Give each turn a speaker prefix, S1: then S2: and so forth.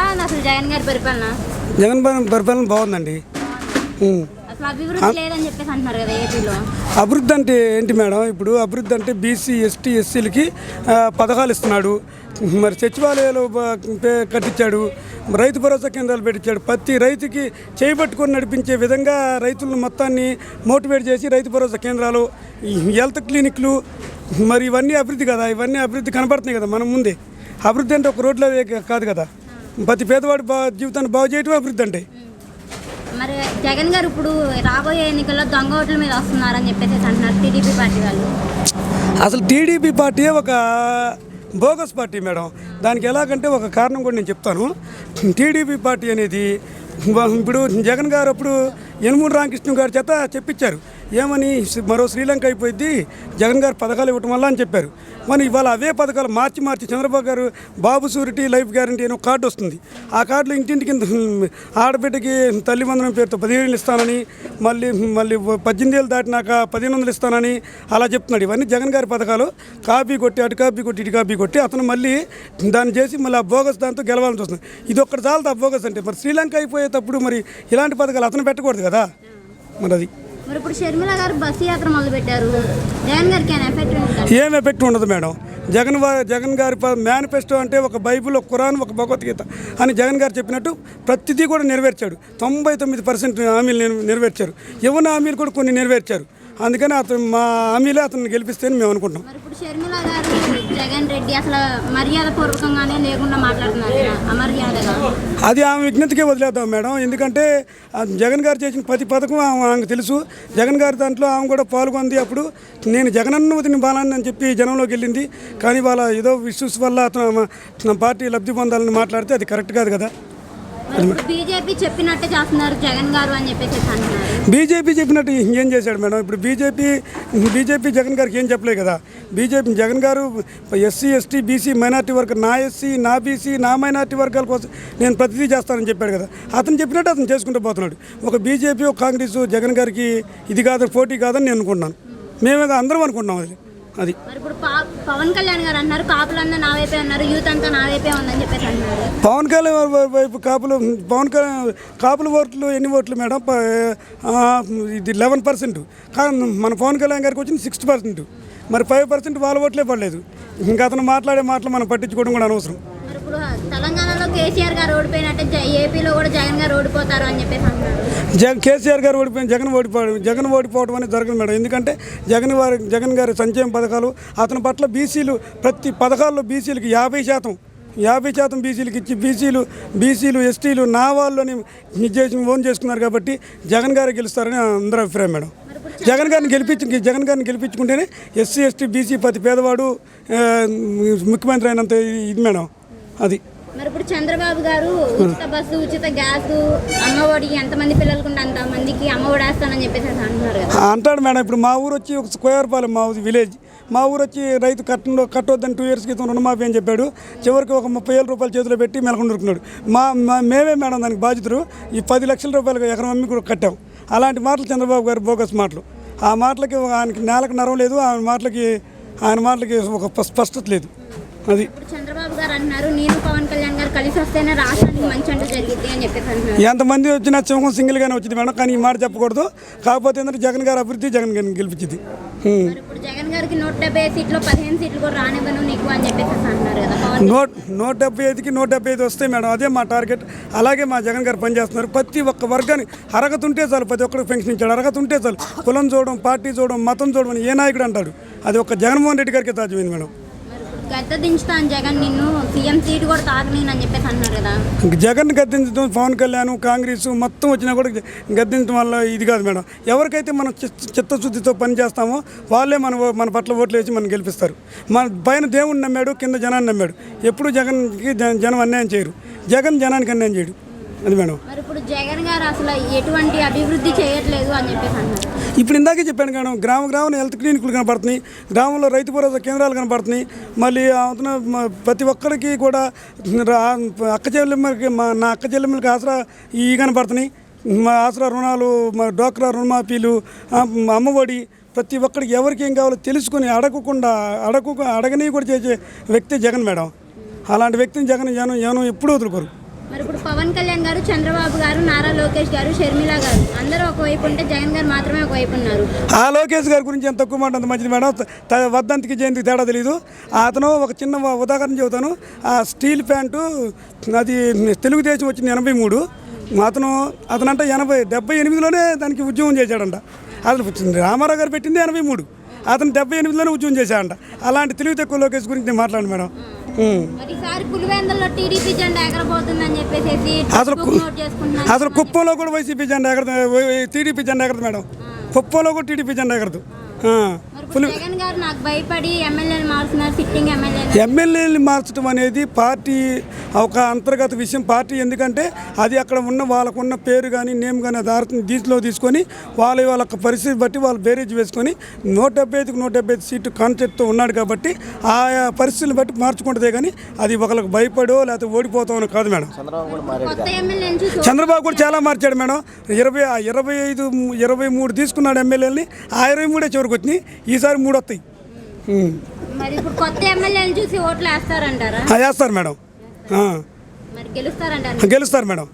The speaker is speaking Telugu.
S1: ఎలా ఉంది అసలు జగన్ గారి పరిపాలన?
S2: జగన్ పరిపాలన బాగుందండి.
S1: అసలు అభివృద్ధి లేదని చెప్పేసి అంటున్నారు కదా ఏపీలో.
S2: అభివృద్ధి అంటే ఏంటి మేడం? ఇప్పుడు అభివృద్ధి అంటే బీసీ ఎస్టీ ఎస్సీలకి పథకాలు ఇస్తున్నాడు, మరి సచివాలయాలు కట్టించాడు, రైతు భరోసా కేంద్రాలు పెట్టించాడు. ప్రతి రైతుకి చేయబట్టుకొని నడిపించే విధంగా రైతులను మొత్తాన్ని మోటివేట్ చేసి రైతు భరోసా కేంద్రాలు, హెల్త్ క్లినిక్లు, మరి ఇవన్నీ అభివృద్ధి కదా. ఇవన్నీ అభివృద్ధి కనబడుతున్నాయి కదా మన ముందే. అభివృద్ధి అంటే ఒక రోడ్లో కాదు కదా, ప్రతి పేదవాడి జీవితాన్ని బాగు చేయటం అభివృద్ధి అంటే.
S1: మరి జగన్ గారు ఇప్పుడు రాబోయే ఎన్నికల్లో దొంగ ఓట్ల మీద వస్తున్నారని చెప్పేసి అంటున్నారు టీడీపీ పార్టీ వాళ్ళు.
S2: అసలు టీడీపీ పార్టీ ఒక బోగస్ పార్టీ మేడం. దానికి ఎలాగంటే ఒక కారణం కూడా నేను చెప్తాను. టీడీపీ పార్టీ అనేది ఇప్పుడు జగన్ గారు అప్పుడు యనమూరి రామకృష్ణ గారి చేత చెప్పించారు, ఏమని మరో శ్రీలంక అయిపోయింది జగన్ గారు పథకాలు ఇవ్వటం వల్ల అని చెప్పారు. మరి ఇవాళ అవే పథకాలు మార్చి చంద్రబాబు గారు బాబు సూరిటీ లైఫ్ గ్యారంటీ అని ఒక కార్డు వస్తుంది. ఆ కార్డులో ఇంటింటికి ఆడబిడ్డకి తల్లి వందనం పేరుతో 15,000 ఇస్తానని, మళ్ళీ 18 ఏళ్ళు దాటినాక 1,500 ఇస్తానని అలా చెప్తున్నాడు. ఇవన్నీ జగన్ గారి పథకాలు. కాపీ కొట్టి అటు కాపీ కొట్టి ఇటు కాపీ కొట్టి అతను మళ్ళీ దాన్ని చేసి మళ్ళీ ఆ బోగస్ దాంతో గెలవాల్సి వస్తుంది. ఇది ఒక్కటి చాలదు ఆ బోగస్ అంటే. మరి శ్రీలంక అయిపోయేటప్పుడు మరి ఇలాంటి పథకాలు అతను పెట్టకూడదు కదా. మరి అది
S1: మరి ఇప్పుడు షర్మిల గారు బస్సు యాత్ర మొదలుపెట్టారు, జగన్ గారికి
S2: ఏం ఎఫెక్ట్ ఉండదు మేడం. జగన్ గారి మేనిఫెస్టో అంటే ఒక బైబిల్, ఒక ఖురాన్, ఒక భగవద్గీత అని జగన్ గారు చెప్పినట్టు ప్రతిదీ కూడా నెరవేర్చాడు. 99% హామీలు నెరవేర్చారు. ఇవ్వని హామీలు కూడా కొన్ని నెరవేర్చారు. అందుకని అతను మా హామీలే అతను గెలిపిస్తేనే మేము అనుకుంటున్నాం.
S1: మరి ఇప్పుడు షర్మిల గారు జగన్ రెడ్డి అసలు మర్యాద పూర్వకంగానే లేకుండా మాట్లాడుతున్నారు, అమర్యాదగా.
S2: అది ఆమె విజ్ఞతకే వదిలేద్దాం మేడం. ఎందుకంటే జగన్ గారు చేసిన ప్రతి పథకం ఆమెకు తెలుసు. జగన్ గారి దాంట్లో ఆమె కూడా పాల్గొంది. అప్పుడు నేను జగనన్న వదిన బాలాన్ని అని చెప్పి జనంలోకి వెళ్ళింది. కానీ వాళ్ళ ఏదో ఇష్యూస్ వల్ల అతను పార్టీ లబ్ధి పొందాలని మాట్లాడితే అది కరెక్ట్ కాదు కదా.
S1: బీజేపీ చెప్పినట్టే చేస్తున్నారు జగన్ గారు అని చెప్పేసి అంటున్నారు.
S2: బీజేపీ చెప్పినట్టు ఏం చేశాడు మేడం? ఇప్పుడు బీజేపీ జగన్ గారికి ఏం చెప్పలేదు కదా. బీజేపీ జగన్ గారు ఎస్సీ ఎస్టీ బీసీ మైనార్టీ వర్గం, నా ఎస్సీ నా బీసీ నా మైనార్టీ వర్గాల కోసం నేను ప్రతిదీ చేస్తానని చెప్పాడు కదా. అతను చెప్పినట్టు అతను చేసుకుంటూ పోతున్నాడు. ఒక బీజేపీ ఒక కాంగ్రెస్ జగన్ గారికి ఇది కాదు, పోటీ కాదని నేను అనుకుంటున్నాను. మేమే అందరం అనుకుంటున్నాం అది.
S1: మరి ఇప్పుడు పవన్ కళ్యాణ్ గారు అన్నారు కాపులంతా నా వైపే అన్నారు, యూత్ అంతా నా వైపే ఉందని చెప్పేసి అంటున్నారు.
S2: పవన్ కళ్యాణ్ వైపు కాపుల ఓట్లు ఎన్ని ఓట్లు మేడం? ఇది 11%. కానీ మన పవన్ కళ్యాణ్ గారికి వచ్చింది 6%. మరి 5% వాళ్ళ ఓట్లే పడలేదు. ఇంకా అతను మాట్లాడే మాటలు మనం పట్టించుకోవడం కూడా అనవసరం.
S1: మరి ఇప్పుడు తెలంగాణలో కేసీఆర్ గారు ఓడిపోయినట్టే ఏపీలో కూడా జగన్ గారు ఓడిపోతారు అని చెప్పేసి అంటున్నారు.
S2: కేసీఆర్ గారు ఓడిపోయిన జగన్ ఓడిపోవడం అనేది జరగదు మేడం. ఎందుకంటే జగన్ గారి సంక్షేమ పథకాలు అతని పట్ల ప్రతి పథకాల్లో బీసీలకి 50% బీసీలకు ఇచ్చి బీసీలు ఎస్టీలు నా వాళ్ళని ఓన్ చేసుకున్నారు. కాబట్టి జగన్ గారు గెలుస్తారని అందరూ అభిప్రాయం మేడం. జగన్ గారిని గెలిపించుకుంటేనే ఎస్సీ ఎస్టీ బీసీ ప్రతి పేదవాడు ముఖ్యమంత్రి అయినంత ఇది మేడం. అది
S1: మరి ఇప్పుడు చంద్రబాబు గారు ఉచిత బస్సు, ఉచిత గ్యాస్, అమ్మఒడి ఎంతమంది పిల్లలకు ఉంటే అంతమందికి అమ్మఒడి వేస్తానని చెప్పేసి అంటున్నారు కదా.
S2: అంటాడు మేడం. ఇప్పుడు మా ఊరు వచ్చి ఒక స్క్వేర్పాలెం మా విలేజ్. మా ఊరు వచ్చి రైతు కట్టొద్దని 2 years క్రితం రుణమాఫీ అని చెప్పాడు. చివరికి ఒక 30,000 రూపాయలు చేతిలో పెట్టి మెలకొండుకున్నాడు. మేమే మేడం దానికి బాధ్యతలు. ఈ 10 లక్షల రూపాయలు ఎకరం అమ్మి కూడా కట్టాం. అలాంటి మాటలు చంద్రబాబు గారు బోగస్ మాటలు. ఆ మాటలకి ఆయనకి నేలకు నరం లేదు. ఆయన మాటలకి ఒక స్పష్టత లేదు. అది
S1: చంద్రబాబు గారు అంటున్నారు నేను పవన్ కళ్యాణ్ గారు కలిసి వస్తేనే రాష్ట్రానికి మంచి అంటే జరిగింది అని చెప్పేసి అంటున్నారు.
S2: ఎంతమంది వచ్చినా సింహం సింగిల్గానే వచ్చింది మేడం. కానీ ఈ మాట చెప్పకూడదు. కాకపోతే ఏంటంటే జగన్ గారు అభివృద్ధి జగన్ గారిని గెలిపించింది.
S1: ఇప్పుడు జగన్ గారికి 170 సీట్లు 15 సీట్లు కూడా రానివ్వను నీకు అని చెప్పేసి అంటున్నారు కదా.
S2: 175కి 175 వస్తాయి మేడం. అదే మా టార్గెట్. అలాగే మా జగన్ గారు పనిచేస్తున్నారు. ప్రతి ఒక్క వర్గాన్ని అర్హత ఉంటే చాలు. ప్రతి ఒక్కరికి పెన్షన్ ఇచ్చాడు. అర్హత ఉంటే చాలు. కులం చూడడం, పార్టీ చూడడం, మతం చూడడం ఏ నాయకుడు అంటాడు. అది ఒక జగన్మోహన్ రెడ్డి గారికి సాధ్యమైంది మేడం.
S1: గద్ద దించుతాను జగన్ నిన్ను సీఎం సీటు కూడా తాకనీని అని చెప్పేసి అంటున్నారు కదా.
S2: జగన్ గద్దించడం పవన్ కళ్యాణ్ కాంగ్రెస్ మొత్తం వచ్చినా కూడా గద్దించడం వల్ల ఇది కాదు మేడం. ఎవరికైతే మనం చిత్తశుద్ధితో పని చేస్తామో వాళ్ళే మన పట్ల ఓట్లు వేసి మనం గెలిపిస్తారు. మన పైన దేవుడిని నమ్మాడు, కింద జనాన్ని నమ్మాడు. ఎప్పుడు జగన్కి జనం అన్యాయం చేయరు. జగన్ జనానికి అన్యాయం చేయడు. అది మేడం.
S1: మరి ఇప్పుడు జగన్ గారు అసలు ఎటువంటి అభివృద్ధి చేయట్లేదు అని చెప్పేసి అన్నారు.
S2: ఇప్పుడు ఇందాకే చెప్పాను మేడం. గ్రామ హెల్త్ క్లినిక్లు కనపడుతున్నాయి. గ్రామంలో రైతు భరోసా కేంద్రాలు కనపడుతున్నాయి. మళ్ళీ ప్రతి ఒక్కరికి కూడా అక్క చెల్లెమ్మలకి నా అక్క చెల్లెమ్మలకి ఆసరా కనపడుతున్నాయి. మా ఆసరా రుణాలు, మా డోక్రా రుణమాఫీలు, అమ్మఒడి ప్రతి ఒక్కరికి ఎవరికి ఏం కావాలో తెలుసుకొని అడగని కూడా చేసే వ్యక్తి జగన్ మేడం. అలాంటి వ్యక్తిని జనం ఎప్పుడూ వదులుకోరు.
S1: మరి ఇప్పుడు పవన్ కళ్యాణ్ గారు, చంద్రబాబు గారు, నారా లోకేష్ గారు, షర్మిల గారు అందరూ ఒకవైపు ఉంటే జగన్ గారు మాత్రమే ఒకవైపు ఉన్నారు.
S2: ఆ లోకేష్ గారి గురించి ఎంత తక్కువ మాట అంత మంచిది మేడం. వద్దంతికి జయంతికి తేడా తెలీదు. అతను ఒక చిన్న ఉదాహరణ చెబుతాను. ఆ స్టీల్ ప్యాంటు అది తెలుగుదేశం వచ్చింది 83. అతనంట 78లోనే దానికి ఉద్యమం చేశాడంట. అసలు రామారావు గారు పెట్టింది 83, అతను 78లోనే ఉద్యమం చేశాడంట. అలాంటి తెలివి తక్కువ లోకేష్ గురించి నేను మాట్లాడు మేడం. అసలు కుప్పంలో కూడా వైసీపీ జెండా ఎగరదు, టీడీపీ జెండా ఎగరదు మేడం. కుప్పంలో కూడా టీడీపీ జెండా ఎగరదు. ఎమ్మెల్యేని మార్చడం అనేది పార్టీ ఒక అంతర్గత విషయం. పార్టీ ఎందుకంటే అది అక్కడ ఉన్న వాళ్ళకున్న పేరు కానీ నేమ్ కానీ దీంట్లో తీసుకొని వాళ్ళ పరిస్థితి బట్టి వాళ్ళు బేరేజ్ వేసుకొని 175కి 175 సీటు కాన్సెప్ట్తో ఉన్నాడు కాబట్టి ఆయా పరిస్థితులను బట్టి మార్చుకుంటుందే కానీ అది ఒకరికి భయపడో లేకపోతే ఓడిపోతామని కాదు మేడం. చంద్రబాబు కూడా చాలా మార్చాడు మేడం. 23 తీసుకున్నాడు ఎమ్మెల్యేలని, ఆ 23 చివరికి వచ్చినాయి. ఈసారి 3 వస్తాయి.
S1: మరి ఇప్పుడు కొత్త ఎమ్మెల్యేలను చూసి ఓట్లు వేస్తారంటారా?
S2: వేస్తారు మేడం.
S1: మరి గెలుస్తారంటారా?
S2: గెలుస్తారు మేడం.